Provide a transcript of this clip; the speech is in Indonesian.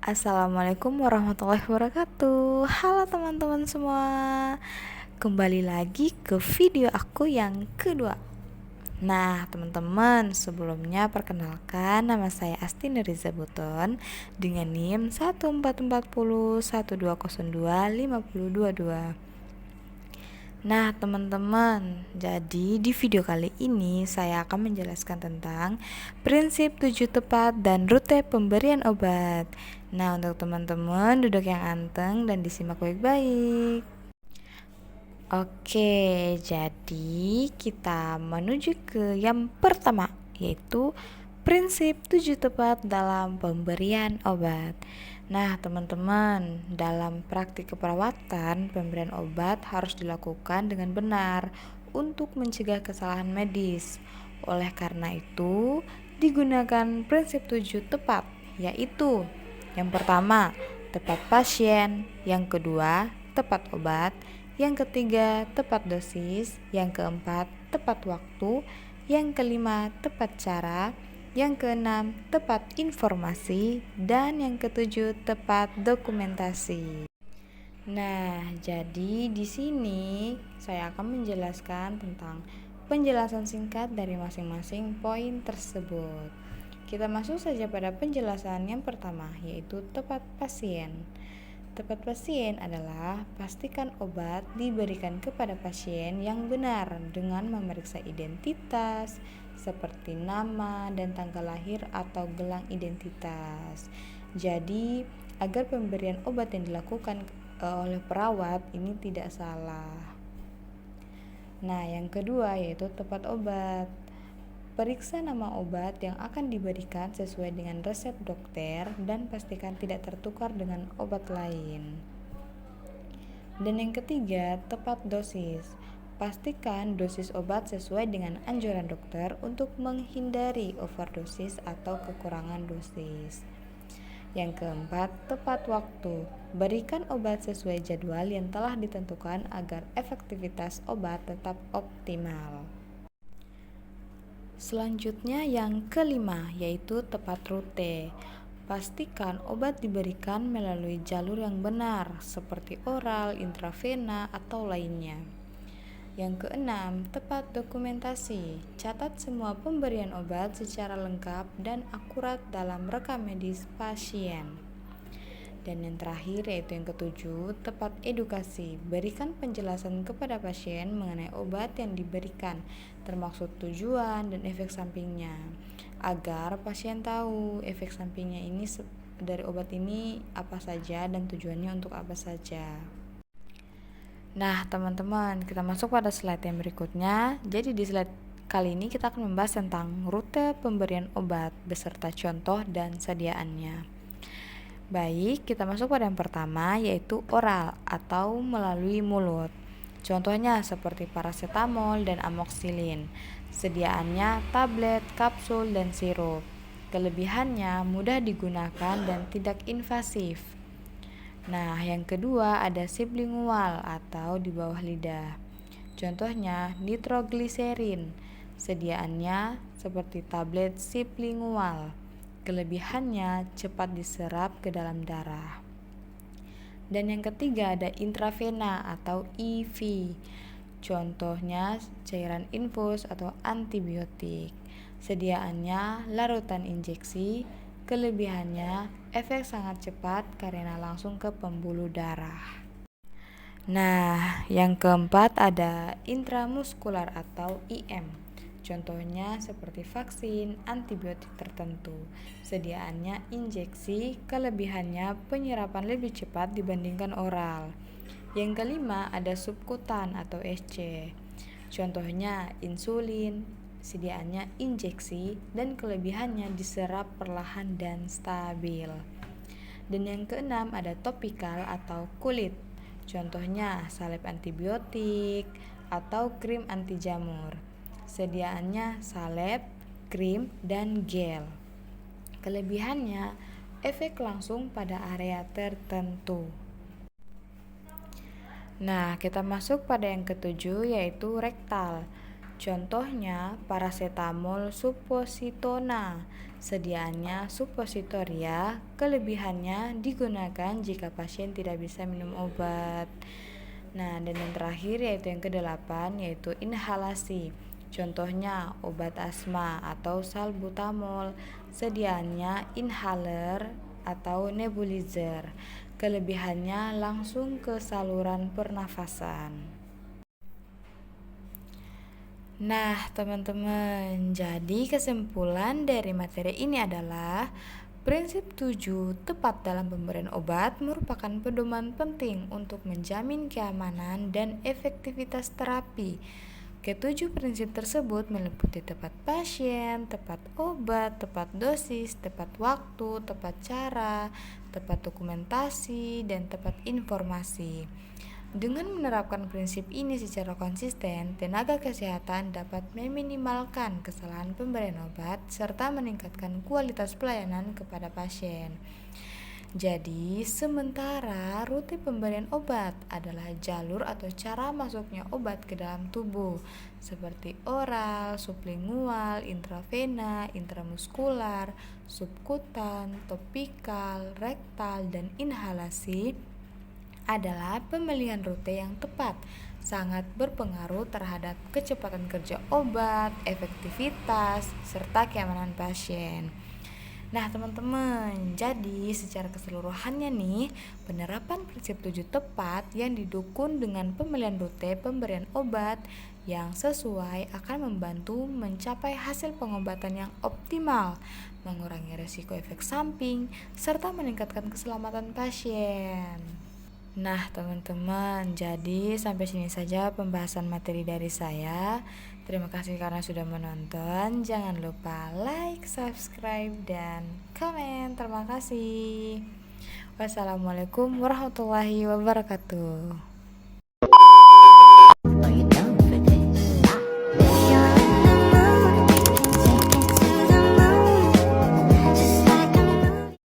Assalamualaikum warahmatullahi wabarakatuh. Halo teman-teman semua. Kembali lagi ke video aku yang kedua. Nah, teman-teman, sebelumnya perkenalkan nama saya Asti Neriza Buton dengan NIM 144012025022. Nah, teman-teman, jadi di video kali ini saya akan menjelaskan tentang prinsip 7 tepat dan rute pemberian obat. Nah, untuk teman-teman duduk yang anteng dan disimak baik-baik. Oke, jadi kita menuju ke yang pertama, yaitu prinsip 7 tepat dalam pemberian obat. Nah, teman-teman, dalam praktik keperawatan, pemberian obat harus dilakukan dengan benar untuk mencegah kesalahan medis. Oleh karena itu, digunakan prinsip 7 tepat, yaitu yang pertama, tepat pasien, yang kedua, tepat obat, yang ketiga, tepat dosis, yang keempat, tepat waktu, yang kelima, tepat cara, yang keenam, tepat informasi, dan yang ketujuh, tepat dokumentasi. Nah, jadi di sini saya akan menjelaskan tentang penjelasan singkat dari masing-masing poin tersebut. Kita masuk saja pada penjelasan yang pertama, yaitu tepat pasien. Tepat pasien adalah pastikan obat diberikan kepada pasien yang benar dengan memeriksa identitas seperti nama dan tanggal lahir atau gelang identitas. Jadi, agar pemberian obat yang dilakukan oleh perawat ini tidak salah. Nah, yang kedua yaitu tepat obat. Periksa nama obat yang akan diberikan sesuai dengan resep dokter dan pastikan tidak tertukar dengan obat lain. Dan yang ketiga, tepat dosis. Pastikan dosis obat sesuai dengan anjuran dokter untuk menghindari overdosis atau kekurangan dosis. Yang keempat, tepat waktu. Berikan obat sesuai jadwal yang telah ditentukan agar efektivitas obat tetap optimal. Selanjutnya yang kelima, yaitu tepat rute. Pastikan obat diberikan melalui jalur yang benar, seperti oral, intravena, atau lainnya. Yang keenam, tepat dokumentasi. Catat semua pemberian obat secara lengkap dan akurat dalam rekam medis pasien. Dan yang terakhir yaitu yang ketujuh, tepat edukasi. Berikan penjelasan kepada pasien mengenai obat yang diberikan, termasuk tujuan dan efek sampingnya, agar pasien tahu efek sampingnya ini dari obat ini apa saja dan tujuannya untuk apa saja. Nah, teman-teman, kita masuk pada slide yang berikutnya. Jadi di slide kali ini kita akan membahas tentang rute pemberian obat beserta contoh dan sediaannya. Baik, kita masuk pada yang pertama, yaitu oral atau melalui mulut. Contohnya seperti paracetamol dan amoxicillin. Sediaannya tablet, kapsul, dan sirup. Kelebihannya mudah digunakan dan tidak invasif. Nah, yang kedua ada sublingual atau di bawah lidah. Contohnya nitrogliserin. Sediaannya seperti tablet sublingual. Kelebihannya cepat diserap ke dalam darah. Dan yang ketiga ada intravena atau IV. Contohnya cairan infus atau antibiotik. Sediaannya larutan injeksi. Kelebihannya efek sangat cepat karena langsung ke pembuluh darah. Nah, yang keempat ada intramuskular atau IM. Contohnya seperti vaksin, antibiotik tertentu. Sediaannya injeksi, kelebihannya penyerapan lebih cepat dibandingkan oral. Yang kelima ada subkutan atau SC. Contohnya insulin, sediaannya injeksi dan kelebihannya diserap perlahan dan stabil. Dan yang keenam ada topikal atau kulit. Contohnya salep antibiotik atau krim anti jamur. Sediaannya salep, krim, dan gel. Kelebihannya efek langsung pada area tertentu. Nah, kita masuk pada yang ketujuh yaitu rektal. Contohnya, paracetamol suppositona. Sediaannya suppositoria, kelebihannya digunakan jika pasien tidak bisa minum obat. Nah, dan yang terakhir yaitu yang kedelapan, yaitu inhalasi. Contohnya, obat asma atau salbutamol. Sediaannya inhaler atau nebulizer. Kelebihannya langsung ke saluran pernafasan. Nah, teman-teman, jadi kesimpulan dari materi ini adalah prinsip 7 tepat dalam pemberian obat merupakan pedoman penting untuk menjamin keamanan dan efektivitas terapi. Ketujuh prinsip tersebut meliputi tepat pasien, tepat obat, tepat dosis, tepat waktu, tepat cara, tepat dokumentasi, dan tepat informasi. Dengan menerapkan prinsip ini secara konsisten, tenaga kesehatan dapat meminimalkan kesalahan pemberian obat serta meningkatkan kualitas pelayanan kepada pasien. Jadi, sementara rute pemberian obat adalah jalur atau cara masuknya obat ke dalam tubuh, seperti oral, sublingual, intravena, intramuskular, subkutan, topikal, rektal, dan inhalasi, adalah pemilihan rute yang tepat, sangat berpengaruh terhadap kecepatan kerja obat, efektivitas, serta keamanan pasien. Nah, teman-teman, jadi secara keseluruhannya nih, penerapan prinsip 7 tepat yang didukung dengan pemilihan rute pemberian obat yang sesuai akan membantu mencapai hasil pengobatan yang optimal, mengurangi resiko efek samping, serta meningkatkan keselamatan pasien. Nah, teman-teman, jadi sampai sini saja pembahasan materi dari saya. Terima kasih karena sudah menonton. Jangan lupa like, subscribe, dan komen. Terima kasih. Wassalamualaikum warahmatullahi wabarakatuh.